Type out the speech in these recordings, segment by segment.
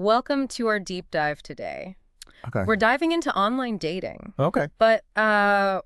Welcome to our deep dive today. Okay. We're diving into online dating, Okay. but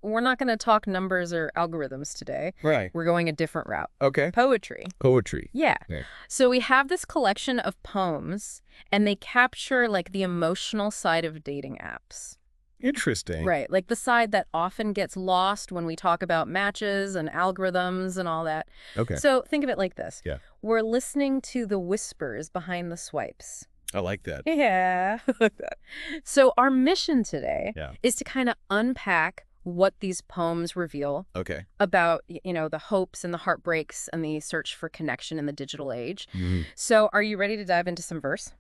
we're not going to talk numbers or algorithms today. Right. We're going a different route. Okay. Poetry. Poetry. Yeah. Yeah. So we have this collection of poems, and they capture like the emotional side of dating apps. Interesting. Right, like the side that often gets lost when we talk about matches and algorithms and all that. Okay. So think of it like this. Yeah. We're listening to the whispers behind the swipes. I like that. Yeah, I like that. So our mission today Yeah. is to kind of unpack what these poems reveal Okay. about, the hopes and the heartbreaks and the search for connection in the digital age. Mhm. So are you ready to dive into some verse?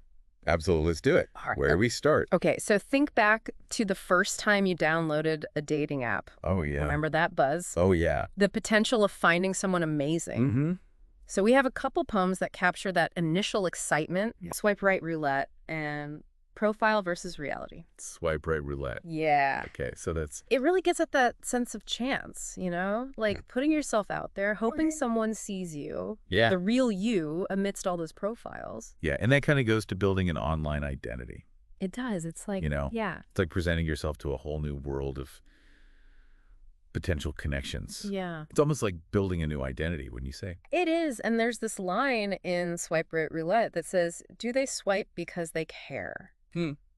Absolutely. Let's do it. All right. Where do we start? Okay, so think back to the first time you downloaded a dating app. Oh, yeah. Remember that buzz? Oh, yeah. The potential of finding someone amazing. Mm-hmm. So we have a couple poems that capture that initial excitement, Swipe Right Roulette, and Profile versus Reality. Swipe right roulette. Yeah. Okay. So that's, It really gets at that sense of chance, like putting yourself out there, hoping someone sees you, yeah. the real you amidst all those profiles. Yeah. And that kind of goes to building an online identity. It does. It's like, yeah. It's like presenting yourself to a whole new world of potential connections. Yeah. It's almost like building a new identity, wouldn't you say? It is. And there's this line in Swipe Right Roulette that says, do they swipe because they care?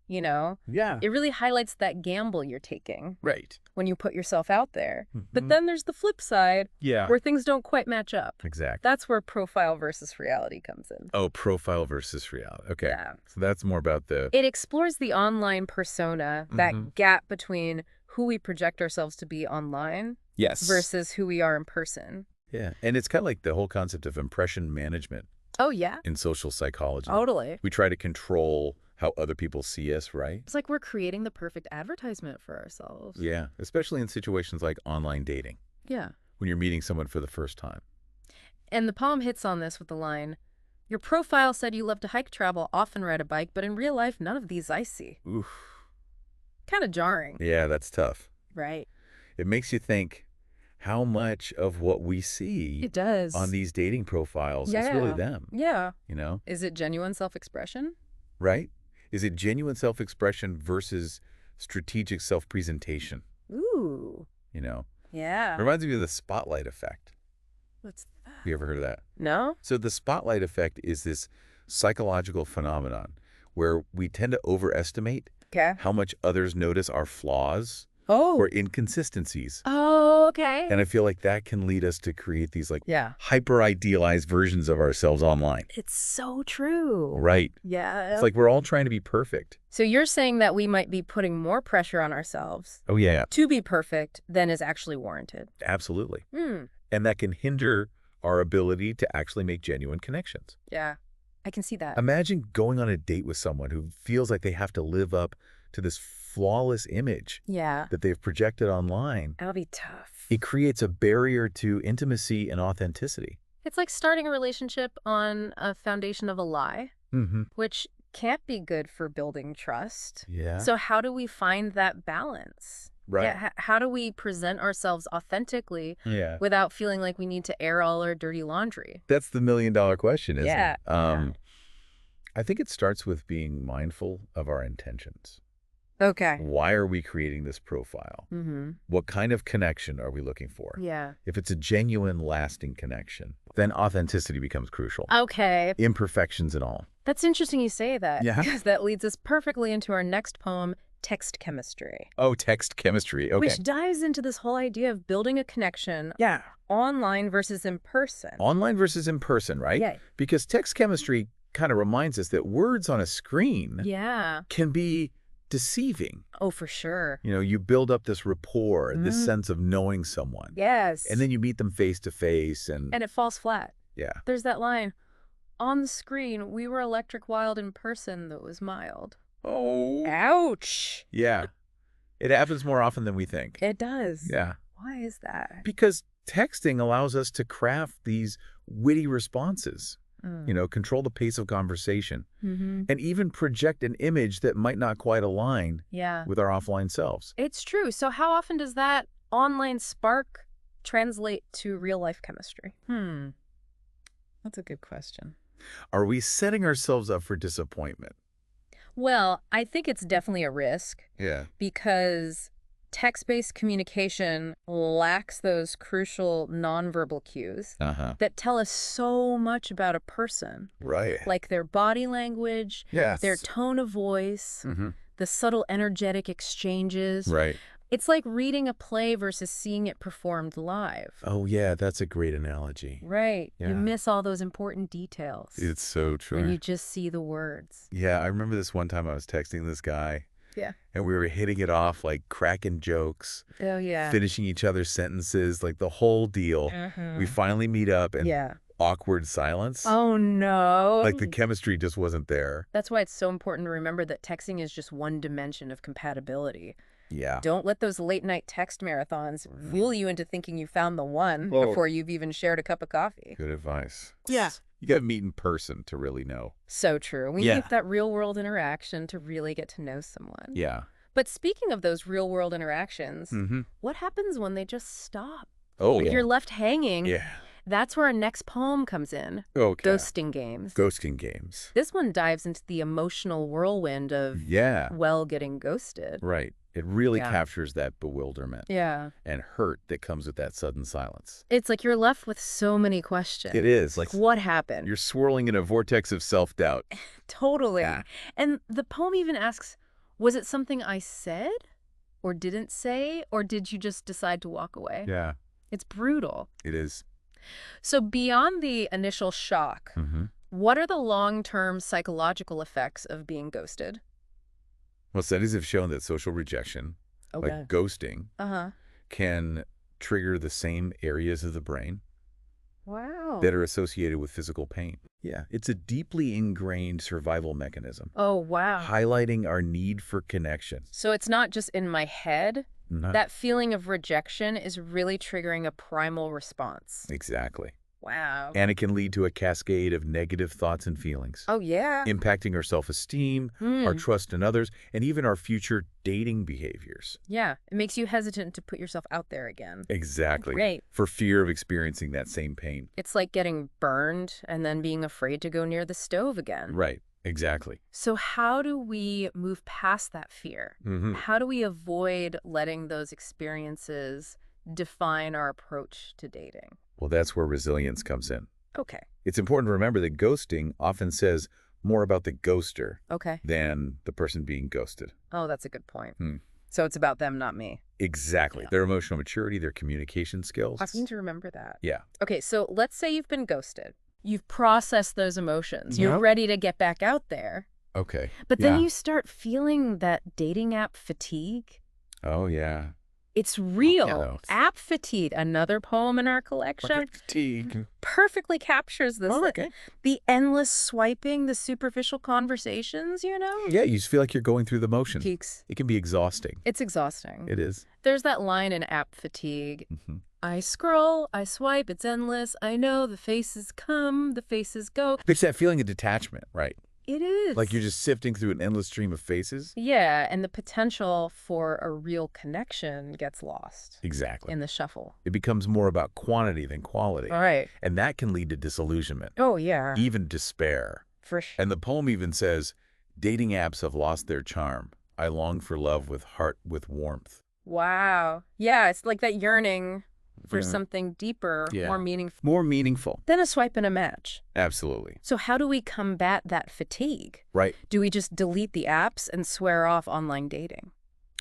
Yeah. It really highlights that gamble you're taking Right. when you put yourself out there. Mhm. But then there's the flip side Yeah. where things don't quite match up. Exactly. That's where profile versus reality comes in. Oh, profile versus reality. Okay. Yeah. So that's more about the... It explores the online persona, that Mhm. gap between who we project ourselves to be online Yes. versus who we are in person. Yeah. And it's kind of like the whole concept of impression management Oh, yeah. in social psychology. Totally. We try to control how other people see us, right? It's like we're creating the perfect advertisement for ourselves. Yeah. Especially in situations like online dating, Yeah. when you're meeting someone for the first time. And the poem hits on this with the line, your profile said you love to hike, travel, often ride a bike, but in real life, none of these I see. Oof. Kind of jarring. Yeah, that's tough. Right. It makes you think how much of what we see It does. on these dating profiles is really them, Yeah. Is it genuine self-expression? right? Is it genuine self-expression versus strategic self-presentation? Ooh. Yeah. Reminds me of the spotlight effect. What's that? You ever heard of that? No? So the spotlight effect is this psychological phenomenon where we tend to overestimate Okay. how much others notice our flaws Oh. or inconsistencies. Oh, okay. And I feel like that can lead us to create these like Yeah. hyper-idealized versions of ourselves online. It's so true. Right. Yeah. It's like we're all trying to be perfect. So you're saying that we might be putting more pressure on ourselves Oh, yeah, to be perfect than is actually warranted. absolutely. Hmm. And that can hinder our ability to actually make genuine connections. Yeah. I can see that. Imagine going on a date with someone who feels like they have to live up to this flawless image Yeah. that they've projected online. That'll be tough. It creates a barrier to intimacy and authenticity. It's like starting a relationship on a foundation of a lie, Mm-hmm. which can't be good for building trust. Yeah. So how do we find that balance? Right. Yeah, how do we present ourselves authentically Yeah. without feeling like we need to air all our dirty laundry? That's the million-dollar question, isn't Yeah. it? I think it starts with being mindful of our intentions. Okay. Why are we creating this profile? Mm-hmm. What kind of connection are we looking for? Yeah. If it's a genuine, lasting connection, then authenticity becomes crucial. Okay. Imperfections and all. That's interesting you say that. Yeah. Because that leads us perfectly into our next poem, Text Chemistry. Oh, text chemistry. Okay. Which dives into this whole idea of building a connection Yeah. online versus in person. Online versus in person, right? Yeah. Because text chemistry kind of reminds us that words on a screen Yeah. can be deceiving. Oh, for sure. You build up this rapport, this Mhm. sense of knowing someone. Yes. And then you meet them face to face and it falls flat. yeah. There's that line, on the screen, we were electric wild in person that was mild. Oh. Ouch. Yeah. It happens more often than we think. It does. Yeah. Why is that? Because texting allows us to craft these witty responses, control the pace of conversation, Mm-hmm. and even project an image that might not quite align Yeah. with our offline selves. It's true. So how often does that online spark translate to real life chemistry? That's a good question. Are we setting ourselves up for disappointment? Well, I think it's definitely a risk Yeah. because text-based communication lacks those crucial nonverbal cues Uh-huh. that tell us so much about a person, Right. like their body language, Yes. their tone of voice, Mm-hmm. the subtle energetic exchanges. Right. It's like reading a play versus seeing it performed live. Oh, yeah, that's a great analogy. Right. Yeah. You miss all those important details It's so true. when you just see the words. Yeah, I remember this one time I was texting this guy. Yeah. And we were hitting it off, like cracking jokes, Oh, yeah. finishing each other's sentences, like the whole deal. We finally meet up and Yeah. awkward silence. Oh, no. Like the chemistry just wasn't there. That's why it's so important to remember that texting is just one dimension of compatibility. Yeah. Don't let those late-night text marathons fool you into thinking you found the one Oh. before you've even shared a cup of coffee. Good advice. Yeah. You got to meet in person to really know. So true. We Yeah. need that real-world interaction to really get to know someone. Yeah. But speaking of those real-world interactions, Mm-hmm. what happens when they just stop? Oh, If yeah. you're left hanging, Yeah. that's where our next poem comes in. Okay. Ghosting games. Ghosting games. This one dives into the emotional whirlwind of, Yeah. well, getting ghosted. Right. It really Yeah. captures that bewilderment Yeah. and hurt that comes with that sudden silence. It's like you're left with so many questions. It is. Like What happened? you're swirling in a vortex of self-doubt. Totally. Yeah. And the poem even asks, was it something I said or didn't say, or did you just decide to walk away? Yeah. It's brutal. It is. So beyond the initial shock, Mm-hmm. what are the long-term psychological effects of being ghosted? Well, studies have shown that social rejection, like ghosting, Uh-huh. can trigger the same areas of the brain Wow. that are associated with physical pain. Yeah, it's a deeply ingrained survival mechanism, Oh, wow. highlighting our need for connection. So it's not just in my head. Not That feeling of rejection is really triggering a primal response. exactly. Wow. And it can lead to a cascade of negative thoughts and feelings, Oh, yeah. impacting our self-esteem, our Hmm. trust in others, and even our future dating behaviors. Yeah. It makes you hesitant to put yourself out there again. Exactly. Right. For fear of experiencing that same pain. It's like getting burned and then being afraid to go near the stove again. Right. Exactly. So how do we move past that fear? Mm-hmm. How do we avoid letting those experiences define our approach to dating? Well, that's where resilience comes in. Okay. It's important to remember that ghosting often says more about the ghoster Okay. than the person being ghosted. Oh, that's a good point. Hmm. So it's about them, not me. Exactly. Yeah. Their emotional maturity, their communication skills. I need to remember that. Yeah. Okay, so let's say you've been ghosted. You've processed those emotions. You're Yep. ready to get back out there. Okay. But then Yeah. you start feeling that dating app fatigue. Oh, yeah. It's real. Yeah. App fatigue, another poem in our collection, Fatigue. perfectly captures this. Oh, okay. The endless swiping, the superficial conversations, you know? Yeah, you just feel like you're going through the motion. Peaks. It can be exhausting. It's exhausting. It is. There's that line in App Fatigue. Mm-hmm. I scroll, I swipe, it's endless. I know the faces come, the faces go. It's that feeling of detachment, right? It is. Like you're just sifting through an endless stream of faces. Yeah, and the potential for a real connection gets lost Exactly. in the shuffle. It becomes more about quantity than quality. All right. And that can lead to disillusionment, Oh, yeah. even despair. For sure. And the poem even says, dating apps have lost their charm. I long for love with heart with warmth. Wow. Yeah, it's like that yearning for Yeah. something deeper, Yeah. more meaningful More meaningful. than a swipe and a match. Absolutely. So how do we combat that fatigue? Right. Do we just delete the apps and swear off online dating?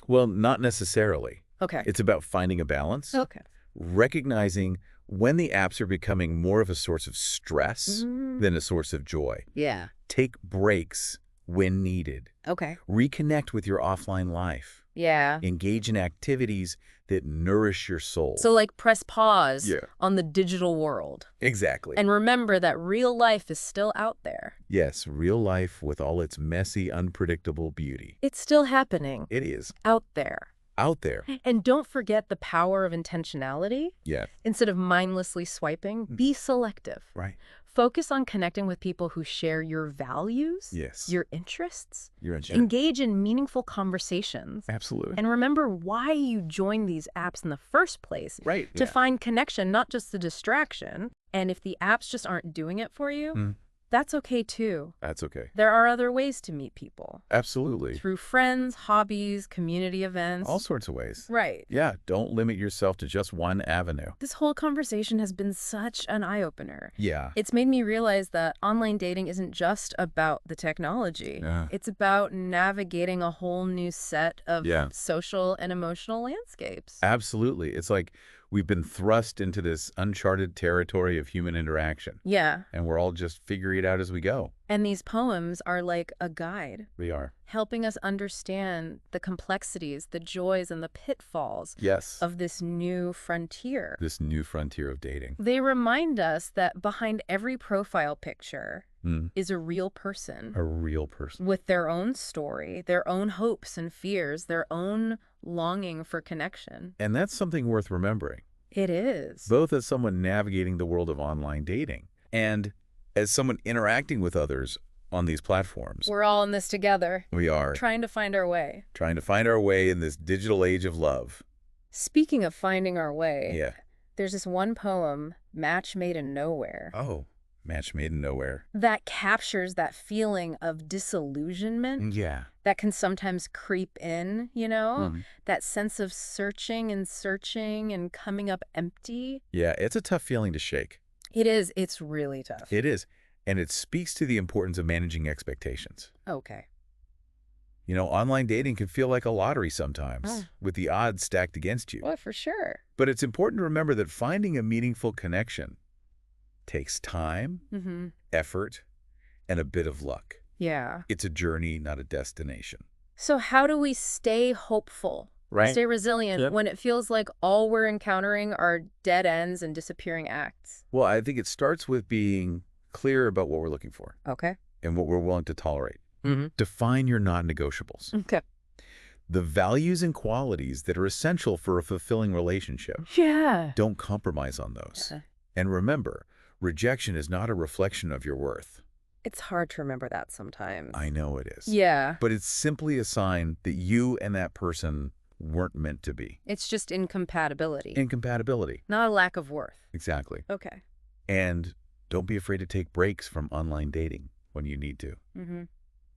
Well, not necessarily. Okay. It's about finding a balance, Okay. recognizing when the apps are becoming more of a source of stress Mm. than a source of joy. Yeah. Take breaks when needed. Okay. Reconnect with your offline life. Yeah. Engage in activities that nourish your soul. So like press pause Yeah. on the digital world. Exactly. And remember that real life is still out there. Yes, real life with all its messy, unpredictable beauty. It's still happening It is out there. out there. And don't forget the power of intentionality. Yeah, Instead of mindlessly swiping, be selective. right. Focus on connecting with people who share your values, Yes. your interests. You're in Engage in meaningful conversations. Absolutely. And remember why you joined these apps in the first place. Right. To yeah. find connection, not just the distraction. And if the apps just aren't doing it for you, That's okay too. That's okay. There are other ways to meet people. Absolutely. Through friends, hobbies, community events. All sorts of ways. Right. Yeah, don't limit yourself to just one avenue. This whole conversation has been such an eye-opener. Yeah. It's made me realize that online dating isn't just about the technology. Yeah. It's about navigating a whole new set of Yeah. social and emotional landscapes. Absolutely. It's like we've been thrust into this uncharted territory of human interaction, Yeah. and we're all just figuring it out as we go. And these poems are like a guide, We are. helping us understand the complexities, the joys, and the pitfalls Yes. of this new frontier. This new frontier of dating. They remind us that behind every profile picture Mm. is a real person A real person. with their own story, their own hopes and fears, their own longing for connection. And that's something worth remembering, It is. both as someone navigating the world of online dating and as someone interacting with others on these platforms. We're all in this together, We are trying to find our way. trying to find our way in this digital age of love. Speaking of finding our way, Yeah. there's this one poem, Match Made in Nowhere, Oh, match made in nowhere. that captures that feeling of disillusionment Yeah. that can sometimes creep in, you know? Mhm. That sense of searching and searching and coming up empty. Yeah, it's a tough feeling to shake. It is. It's really tough. It is. And it speaks to the importance of managing expectations. Okay. You know, online dating can feel like a lottery sometimes, Oh. with the odds stacked against you. Well, for sure. But it's important to remember that finding a meaningful connection takes time, Mm-hmm. effort, and a bit of luck. Yeah. It's a journey, not a destination. So how do we stay hopeful? Right. Stay resilient Yep. when it feels like all we're encountering are dead ends and disappearing acts? Well, I think it starts with being clear about what we're looking for Okay. and what we're willing to tolerate. Mm-hmm. Define your non-negotiables. Okay. The values and qualities that are essential for a fulfilling relationship. Yeah. Don't compromise on those. Yeah. And remember, rejection is not a reflection of your worth. It's hard to remember that sometimes. I know it is. Yeah. But it's simply a sign that you and that person weren't meant to be. It's just incompatibility, Incompatibility. not a lack of worth. Exactly. Okay. And don't be afraid to take breaks from online dating when you need to. Mm-hmm.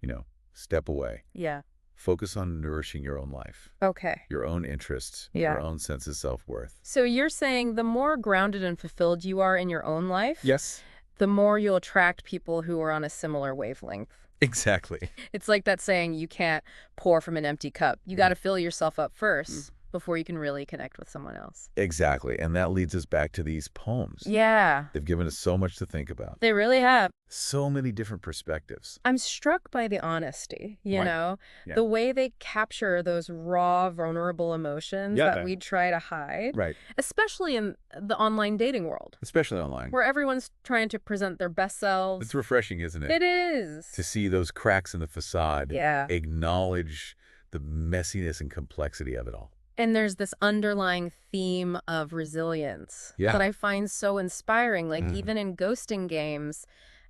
You know, step away. Yeah. Focus on nourishing your own life, Okay. your own interests, Yeah. your own sense of self-worth. So you're saying the more grounded and fulfilled you are in your own life, Yes. the more you'll attract people who are on a similar wavelength. Exactly. It's like that saying, you can't pour from an empty cup. You got to fill yourself up first before you can really connect with someone else. Exactly. And that leads us back to these poems. Yeah, They've given us so much to think about. they really have. So many different perspectives. I'm struck by the honesty, you Right. know, Yeah. the way they capture those raw, vulnerable emotions Yeah. that we try to hide, Right. especially in the online dating world, Especially online. where everyone's trying to present their best selves. It's refreshing, isn't it? It is. To see those cracks in the facade. Yeah. Acknowledge the messiness and complexity of it all. And there's this underlying theme of resilience Yeah. that I find so inspiring. Like, Mhm. even in ghosting games,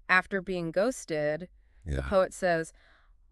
after being ghosted, the Yeah. poet says,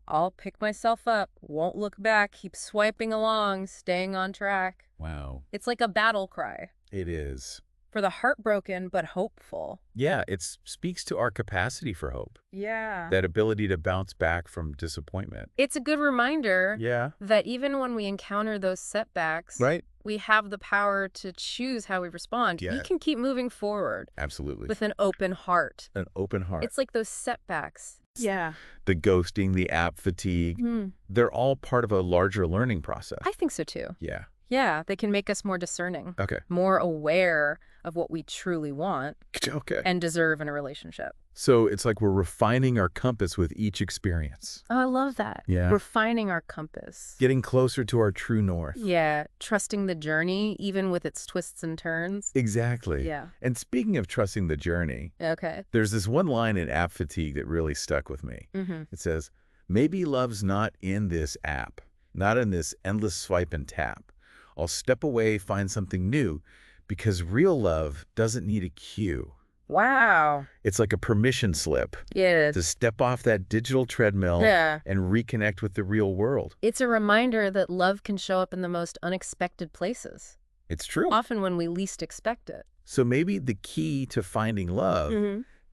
I'll pick myself up, won't look back, keep swiping along, staying on track. Wow. It's like a battle cry It is. for the heartbroken but hopeful. Yeah, it speaks to our capacity for hope. Yeah. That ability to bounce back from disappointment. It's a good reminder Yeah. that even when we encounter those setbacks, Right? we have the power to choose how we respond. Yeah. We can keep moving forward Absolutely. with an open heart. An open heart. It's like those setbacks. Yeah. The ghosting, the app fatigue, they're all part of a larger learning process. I think so too. Yeah. Yeah, they can make us more discerning, Okay. more aware of what we truly want Okay. and deserve in a relationship. So it's like we're refining our compass with each experience. Oh, I love that. Yeah. Refining our compass. Getting closer to our true north. Yeah, trusting the journey, even with its twists and turns. Exactly. Yeah. And speaking of trusting the journey, Okay. there's this one line in App Fatigue that really stuck with me. Mm-hmm. It says, maybe love's not in this app, not in this endless swipe and tap. I'll step away, find something new, because real love doesn't need a cue. Wow. It's like a permission slip Yeah. to step off that digital treadmill Yeah. and reconnect with the real world. It's a reminder that love can show up in the most unexpected places, It's true. often when we least expect it. So maybe the key to finding love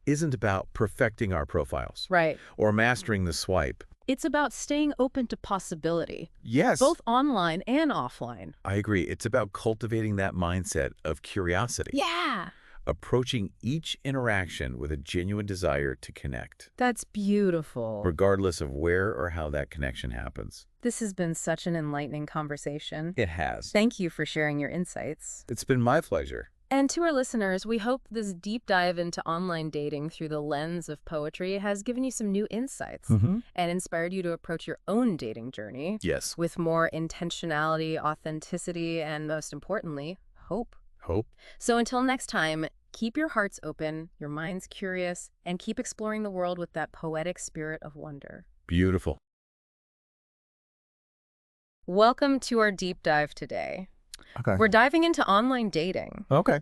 isn't about perfecting our profiles Right. or mastering the swipe. It's about staying open to possibility, Yes, both online and offline. I agree. It's about cultivating that mindset of curiosity, Yeah. approaching each interaction with a genuine desire to connect, That's beautiful. regardless of where or how that connection happens. This has been such an enlightening conversation. It has. Thank you for sharing your insights. It's been my pleasure. And to our listeners, we hope this deep dive into online dating through the lens of poetry has given you some new insights and inspired you to approach your own dating journey Yes. with more intentionality, authenticity, and most importantly, hope. Hope. So until next time, keep your hearts open, your minds curious, and keep exploring the world with that poetic spirit of wonder. Beautiful. Welcome to our deep dive today. Okay. We're diving into online dating. Okay.